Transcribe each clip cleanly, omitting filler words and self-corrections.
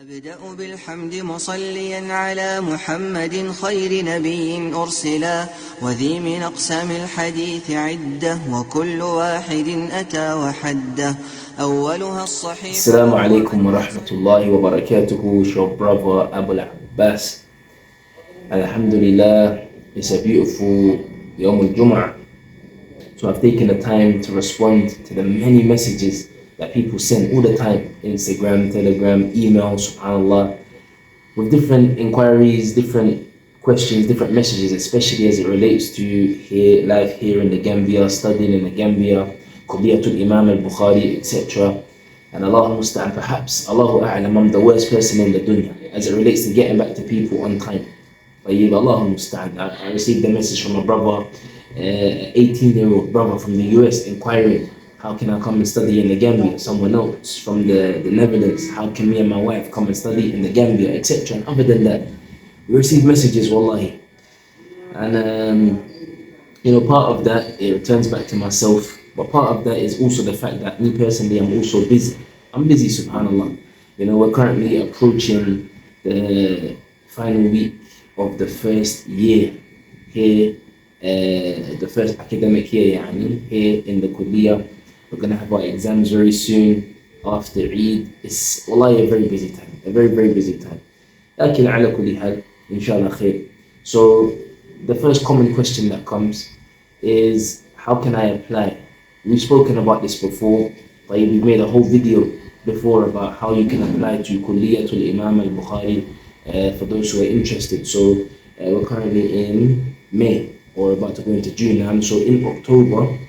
أبدأ بالحمد مصليا على محمد خير نبي أرسلا وذي من أقسام الحديث عدة وكل واحد أتى وحده أولها الصحيح. السلام عليكم ورحمة الله وبركاته. Your brother Abu Abbas. Alhamdulillah, it's a beautiful Yawm al-Jum'ah. So I've taken the time to respond to the many messages that people send all the time, Instagram, Telegram, email, subhanAllah, with different inquiries, different questions, different messages, especially as it relates to life here in the Gambia, studying in the Gambia, Qadiyatul Imām Al-Bukhāry, etc. And Allah Musta'an, perhaps, Allahu A'lam, I'm the worst person in the dunya as it relates to getting back to people on time. Allah Musta'an. I received a message from a brother, 18-year-old brother from the US, inquiring, how can I come and study in the Gambia? Someone else from the Netherlands, how can me and my wife come and study in the Gambia, etc. And other than that, we received messages, wallahi. And part of that, it returns back to myself, but part of that is also the fact that me personally, I'm also busy. I'm busy, subhanAllah. We're currently approaching the final week of the first year here, the first academic year, here in the Kulliyah. We're going to have our exams very soon after Eid. It's wallahi a very busy time, a very, very busy time. لكن على كل حال, inshallah khair. So the first common question that comes is, how can I apply? We've spoken about this before, but we've made a whole video before about how you can apply to Kulliyatul Imām Al-Bukhāry for those who are interested. So we're currently in May, or about to go into June now. So in October,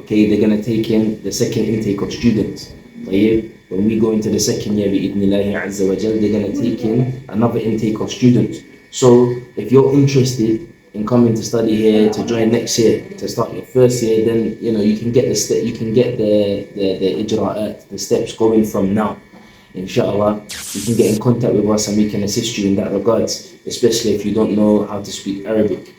they're going to take in the second intake of students. When we go into the second year, bi'idhnillahi azza wa jal, they're going to take in another intake of students. So if you're interested in coming to study here, to join next year, to start your first year, then you can get the ijra'at, the steps going from now. Inshallah, you can get in contact with us and we can assist you in that regards, especially if you don't know how to speak Arabic.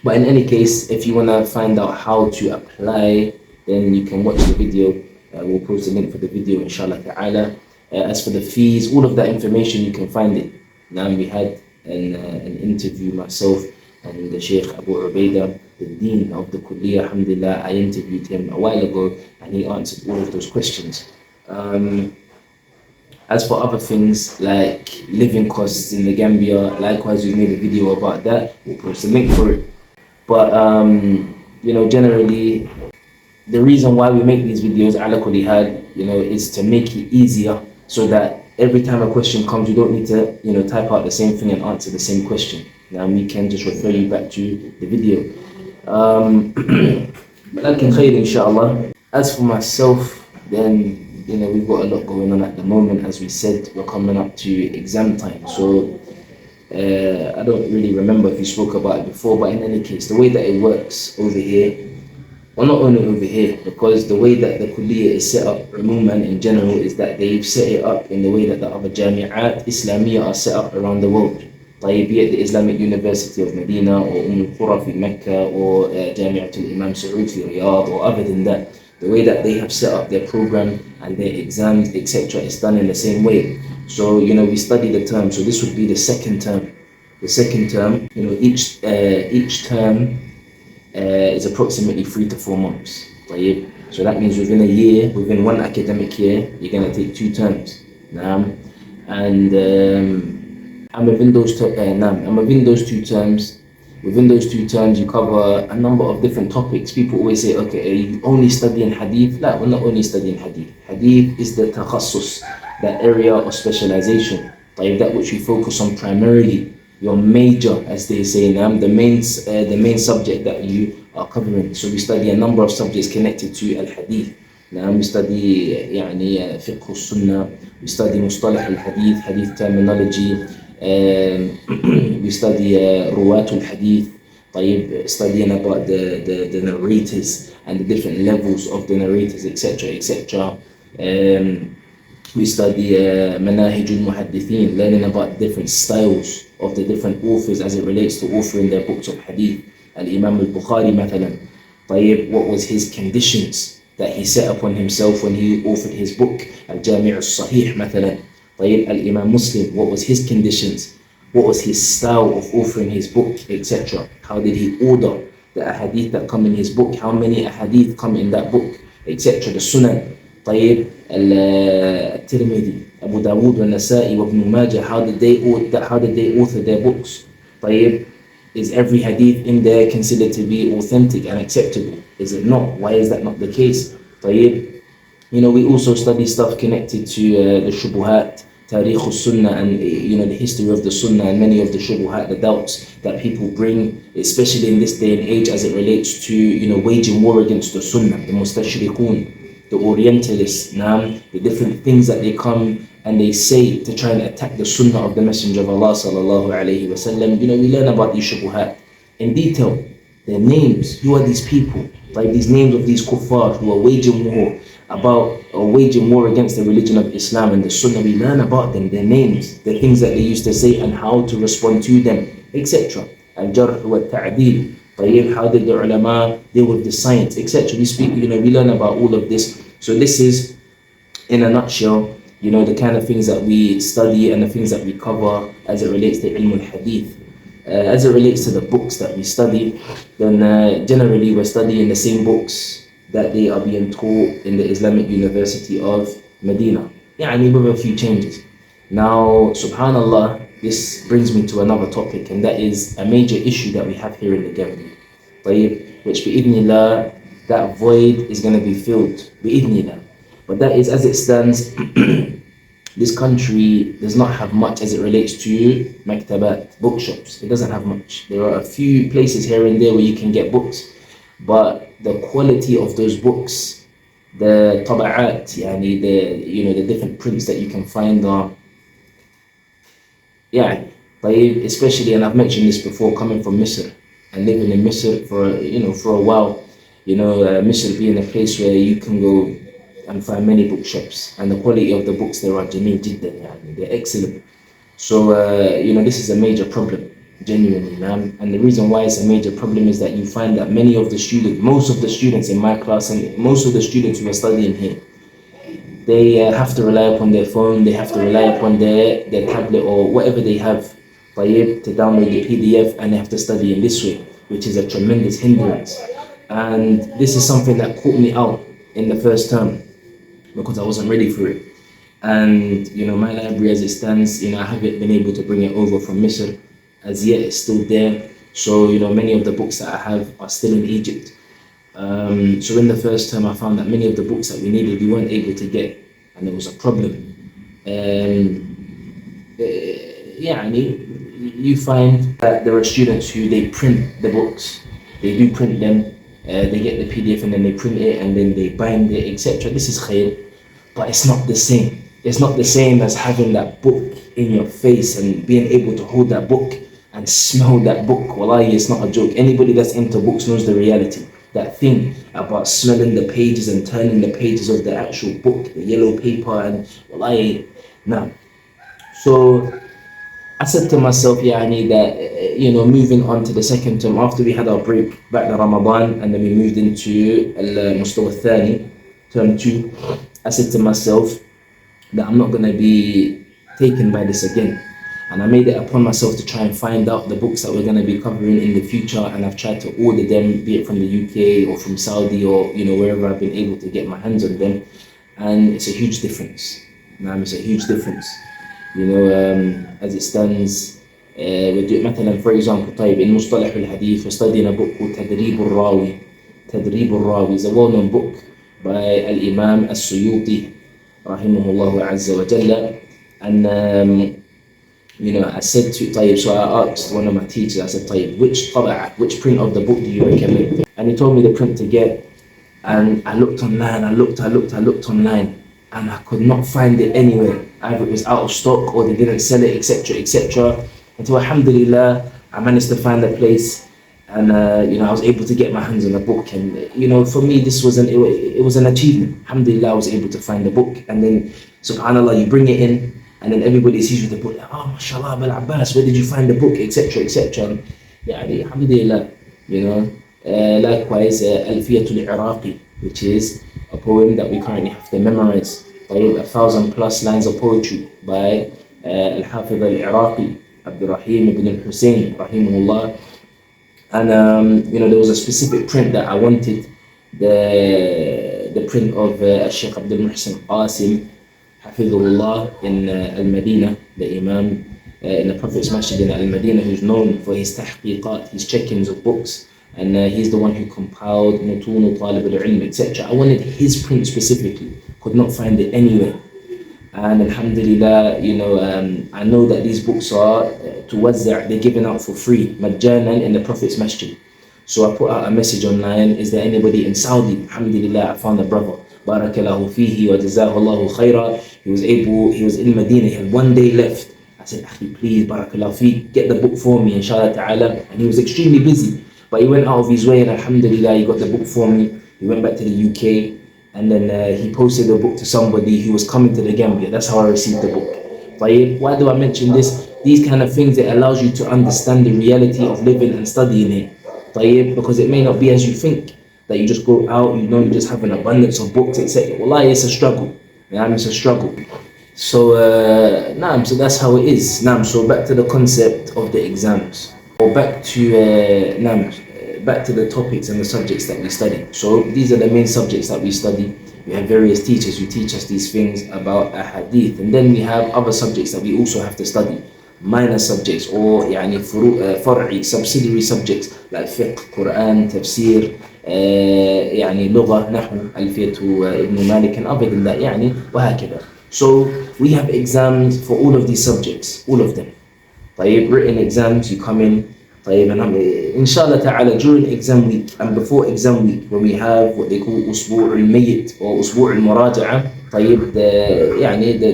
But in any case, if you want to find out how to apply, then you can watch the video. We'll post a link for the video, inshallah ta'ala. As for the fees, all of that information, you can find it. Now we had an interview, myself and the Sheikh Abu Ubaidah, the Dean of the Kulliyah, alhamdulillah. I interviewed him a while ago and he answered all of those questions. As for other things like living costs in the Gambia, likewise we made a video about that. We'll post a link for it. But generally, the reason why we make these videos, ala kulli hal, is to make it easier so that every time a question comes, you don't need to, type out the same thing and answer the same question. Now we can just refer you back to the video. Lakin khair, inshallah. As for myself, then we've got a lot going on at the moment. As we said, we're coming up to exam time. So I don't really remember if you spoke about it before, but in any case, the way that it works over here, well, not only over here, because the way that the Kulliyah is set up, Umuman in general, is that they've set it up in the way that the other Jami'at Islamiyah are set up around the world. Be it the Islamic University of Medina, or Al-Qura fi Mecca, or Jami'atul Imam Saud fi Riyadh, or other than that. The way that they have set up their program and their exams, etc., is done in the same way. So, we study the term. So this would be the second term. The second term, each term is approximately 3 to 4 months. So that means within a year, within one academic year, you're going to take 2 terms. And within those 2 terms, you cover a number of different topics. People always say, okay, are you only studying Hadith? No, we're not only studying Hadith. Hadith is the takhassus, that area of specialization. That which we focus on primarily, your major, as they say, the main subject that you are covering. So we study a number of subjects connected to Al-Hadith. We study fiqh al-sunnah, we study mustalah al-Hadith, Hadith terminology, we study ruwat al-Hadith, studying about the narrators and the different levels of the narrators, etc., etc. We study manahij al-muhaddithin, learning about different styles of the different authors as it relates to authoring their books of hadith. Al-Imām Al-Bukhāry, مثلا. What was his conditions? that he set upon himself when he authored his book, Al-Jami' al-Sahih, مثلا. Al-Imam Muslim, what was his conditions? What was his style of authoring his book, etc.? How did he order the ahadith that come in his book? How many ahadith come in that book, etc.? The Sunan, Al-Tirmidhi, Abu Dawood, Al-Nasa'i, Ibn Majah, how did they author their books? Is every hadith in there considered to be authentic and acceptable? Is it not? Why is that not the case? We also study stuff connected to the shubuhat, Tarikh al-Sunnah, and the history of the Sunnah, and many of the shubuhat, the doubts that people bring, especially in this day and age as it relates to waging war against the Sunnah, the Mustashrikun, the Orientalists, the different things that they come and they say to try and attack the Sunnah of the Messenger of Allah sallallahu alaihi wasallam. We learn about these shubuhat in detail, their names, who are these people, like these names of these kuffar who are waging war against the religion of Islam and the Sunnah. We learn about them, their names, the things that they used to say and how to respond to them, etc. Al-Jarh wa Ta'deel, how did the ulama deal with the science, etc. We learn about all of this. So this is, in a nutshell, the kind of things that we study and the things that we cover as it relates to Ilm al-Hadith. As it relates to the books that we study, then generally we're studying the same books that they are being taught in the Islamic University of Medina, with a few changes. Now, subhanallah, this brings me to another topic, and that is a major issue that we have here in the Gambia, which bi'idhnillah, that void is going to be filled, bi'idhnillah. But that is, as it stands, this country does not have much as it relates to maktabat, bookshops. It doesn't have much. There are a few places here and there where you can get books, but the quality of those books, the taba'at, the different prints that you can find are, especially, and I've mentioned this before, coming from Misr and living in Misr for a while, Misr being a place where you can go and find many bookshops, and the quality of the books there are jameel jiddan, they're excellent. So this is a major problem, genuinely, man. And the reason why it's a major problem is that you find that most of the students in my class and most of the students who are studying here, they have to rely upon their phone, they have to rely upon their tablet or whatever they have to download the PDF, and they have to study in this way, which is a tremendous hindrance. And this is something that caught me out in the first term, because I wasn't ready for it. And my library as it stands, I haven't been able to bring it over from Misr as yet. It's still there. So many of the books that I have are still in Egypt. So in the first term I found that many of the books that we needed we weren't able to get, and there was a problem. You find that there are students who they print the books, they do print them, they get the PDF and then they print it and then they bind it, etc. This is khair, but it's not the same. It's not the same as having that book in your face and being able to hold that book and smell that book. Wallahi, it's not a joke. Anybody that's into books knows the reality. That thing about smelling the pages and turning the pages of the actual book, the yellow paper, and wallahi, no. So I said to myself, that moving on to the second term, after we had our break back to Ramadan, and then we moved into Al-Mustawa al-Thani, term 2, I said to myself that I'm not going to be taken by this again. And I made it upon myself to try and find out the books that we're going to be covering in the future, and I've tried to order them, be it from the UK or from Saudi or wherever I've been able to get my hands on them, and it's a huge difference. It's a huge difference. As it stands, we do مثلا, for example, in Mustalah al-Hadith, we're studying a book called Tadrib al-Rawi. Tadrib al-Rawi is a well-known book by Al-Imam Al-Suyuti, rahimahullah azza wa jalla. And I said to so I asked one of my teachers, I said, which print of the book do you recommend? And he told me the print to get, and I looked online, I looked online, and I could not find it anywhere. Either it was out of stock or they didn't sell it, etc. Until alhamdulillah, I managed to find a place, and I was able to get my hands on the book. And for me, this was it was an achievement. Alhamdulillah, I was able to find the book, and then subhanallah, you bring it in, and then everybody sees you with the book, like, oh mashallah, Abul Abbas, where did you find the book, etc. And alhamdulillah, likewise Alfiyatul Iraqi, which is a poem that we currently have to memorize. 1,000+ lines of poetry by Al-Hafidh Al-Iraqi, Abdurrahim ibn al-Hussein, rahimahullah. And there was a specific print that I wanted, the print of Sheikh Abdul Muhsin Qasim, Hafidhullah, in Al-Madinah, the Imam in the Prophet's Masjid in Al-Madinah, who's known for his tahqiqat, his check-ins of books, and he's the one who compiled Mutun Talib al-Ilm, etc. I wanted his print specifically, could not find it anywhere. And alhamdulillah, I know that these books are they're given out for free, majjanan, in the Prophet's Masjid. So I put out a message online, is there anybody in Saudi? Alhamdulillah, I found a brother. Barakallahu fihi wa jazahullahu khaira. He was in Medina, he had 1 day left. I said, Akhi, please, barakallahu fihi, get the book for me, inshallah ta'ala. And he was extremely busy, but he went out of his way, and alhamdulillah, he got the book for me. He went back to the UK, and then he posted the book to somebody who was coming to the Gambia. That's how I received the book. Why do I mention this? These kind of things, it allows you to understand the reality of living and studying here. Because it may not be as you think, that you just go out, you just have an abundance of books, etc. Wallahi, it's a struggle. It's a struggle. So, so that's how it is. So back to the concept of the exams, or back to the topics and the subjects that we study. So these are the main subjects that we study. We have various teachers who teach us these things about a hadith, and then we have other subjects that we also have to study, minor subjects, or far'i, subsidiary subjects like fiqh, Quran, tafsir, لغة, نحو, Alfiyat ibn Malik, and other than that, وهكذا. So we have exams for all of these subjects, all of them. Written exams, you come in, and inshallah ta'ala, during exam week and before exam week, when we have what they call Usbu' al-Mayyit or Usbu' al-Muraja'a,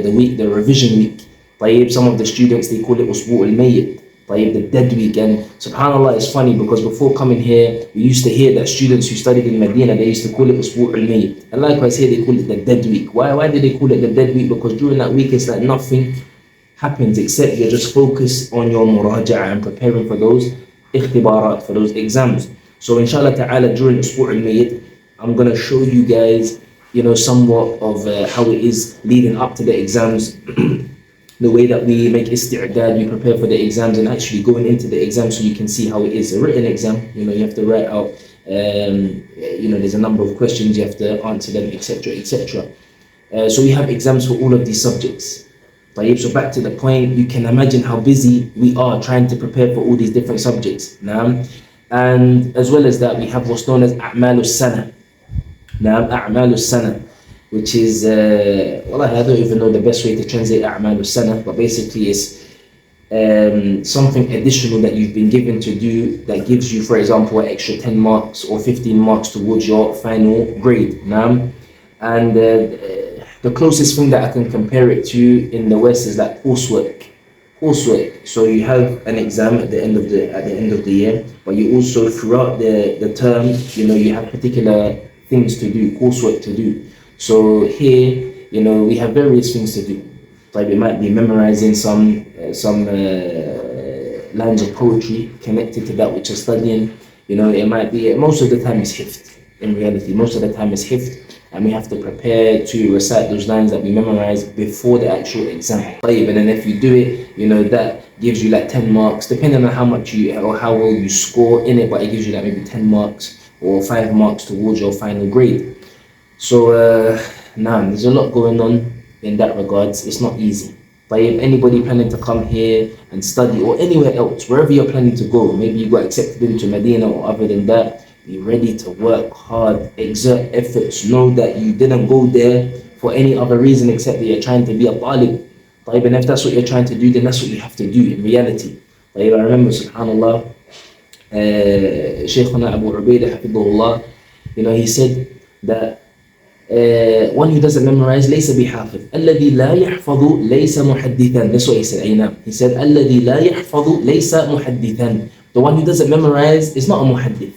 the week, the revision week. Some of the students, they call it Usbu' al-Mayyit, the dead week. And subhanAllah, it's funny because before coming here, we used to hear that students who studied in Medina, they used to call it Usbu' al-Mayyit. And likewise here, they call it the dead week. Why did they call it the dead week? Because during that week, it's like nothing happens except you're just focused on your muraja'a and preparing for those ikhtibarat, for those exams. So inshallah ta'ala, during Usbu' al-Mayyit, I'm going to show you guys, somewhat of how it is leading up to the exams, the way that we make isti'dad, we prepare for the exams, and actually going into the exam, so you can see how it is. A written exam, you have to write out, there's a number of questions, you have to answer them, etc., etc. So we have exams for all of these subjects. So back to the point, you can imagine how busy we are trying to prepare for all these different subjects. And as well as that, we have what's known as A'mal al-Sana. A'mal al-Sana, which is, I don't even know the best way to translate A'mal al-Sana, but basically it's something additional that you've been given to do that gives you, for example, an extra 10 marks or 15 marks towards your final grade. And the closest thing that I can compare it to in the West is like coursework. So you have an exam at the end of the year, but you also throughout the term, you have particular things to do, coursework to do. So here, we have various things to do. It might be memorizing some lines of poetry connected to that which you're studying. It might be, most of the time is hifd. In reality, most of the time is hifd, and we have to prepare to recite those lines that we memorize before the actual exam. And then if you do it, that gives you like 10 marks, depending on how much or how well you score in it, but it gives you like maybe 10 marks or 5 marks towards your final grade. So there's a lot going on in that regards. It's not easy. But if anybody planning to come here and study, or anywhere else, wherever you're planning to go, maybe you got accepted into Medina or other than that, be ready to work hard, exert efforts. Know that you didn't go there for any other reason except that you're trying to be a talib. And if that's what you're trying to do, then that's what you have to do in reality. I remember, subhanAllah, Shaykhuna Abu Ubaidah, hafidhullah, he said that one who doesn't memorize, ليس بحافظ. الذي لا يحفظ ليس محدثا. That's what he said. He said, الذي لا يحفظ ليس محدثا. The one who doesn't memorize is not a muhaddith.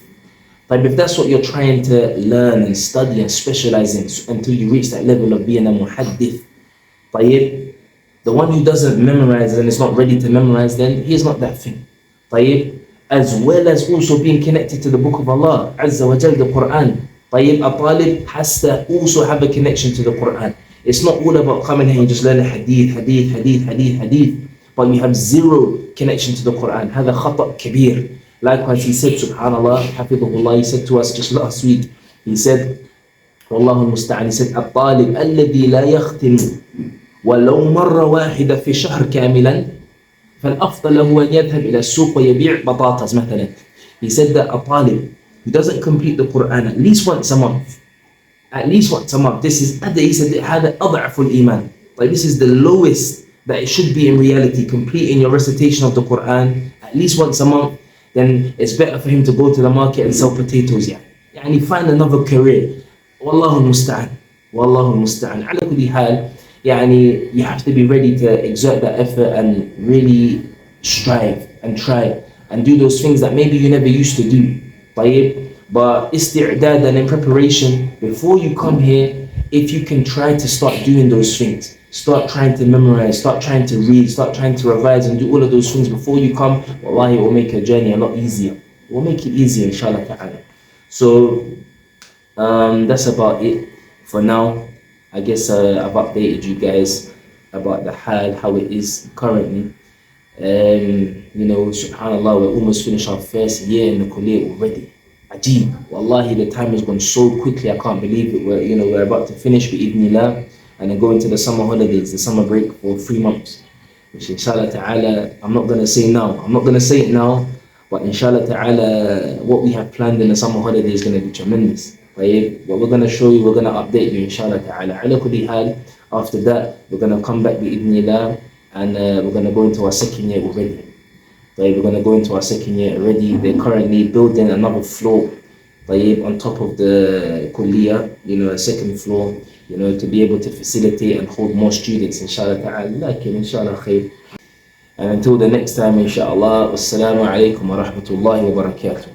If that's what you're trying to learn and study and specialize in until you reach that level of being a muhaddith, the one who doesn't memorize and is not ready to memorize, then he is not that thing. As well as also being connected to the book of Allah, Azza wa Jal, the Quran. طيب, a talib has to also have a connection to the Quran. It's not all about coming here and just learning hadith, but you have zero connection to the Quran. هذا خطأ كبير. Likewise, he said, subhanallah, hafidhullah, he said to us just last week, he said, والله المستعان, he said, الطالب الذي لا يختم ولو مرة واحدة في شهر كاملا فالأفضل له أن يذهب إلى السوق ويبيع بطاطس مثلا. He said that a talib who doesn't complete the Quran at least once a month, this is, he said, هذا أضعف الإيمان. Like, this is the lowest that it should be in reality, completing your recitation of the Quran at least once a month. Then it's better for him to go to the market and sell potatoes. يعني find another career. والله المستعان. والله المستعان. على كل حال, يعني you have to be ready to exert that effort and really strive and try and do those things that maybe you never used to do. طيب, but isti'dad and in preparation, before you come here, if you can try to start doing those things, start trying to memorize, start trying to read, start trying to revise and do all of those things before you come, wallahi, it will make your journey a lot easier. It will make it easier, inshallah ta'ala. So that's about it for now. I guess I've updated you guys about the hal, how it is currently. You know, subhanallah, we're almost finished our first year in the kulliyah already. Ajib, wallahi, the time has gone so quickly, I can't believe it. We're about to finish bi'idhnillah and then go into the summer holidays, the summer break for 3 months, which inshallah ta'ala, I'm not going to say it now, but inshallah ta'ala, what we have planned in the summer holiday is going to be tremendous. Right? What we're going to show you, we're going to update you, inshallah ta'ala. Ala kulli hal, after that, we're going to come back bi'idhnillah and we're going to go into our second year already. Right? We're going to go into our second year already. They're currently building another floor, right, on top of the kulliyah, a second floor, to be able to facilitate and hold more students, inshallah ta'ala. Lakin, inshallah khair. And until the next time, inshallah, wassalamu alaikum wa rahmatullahi wa barakatuh.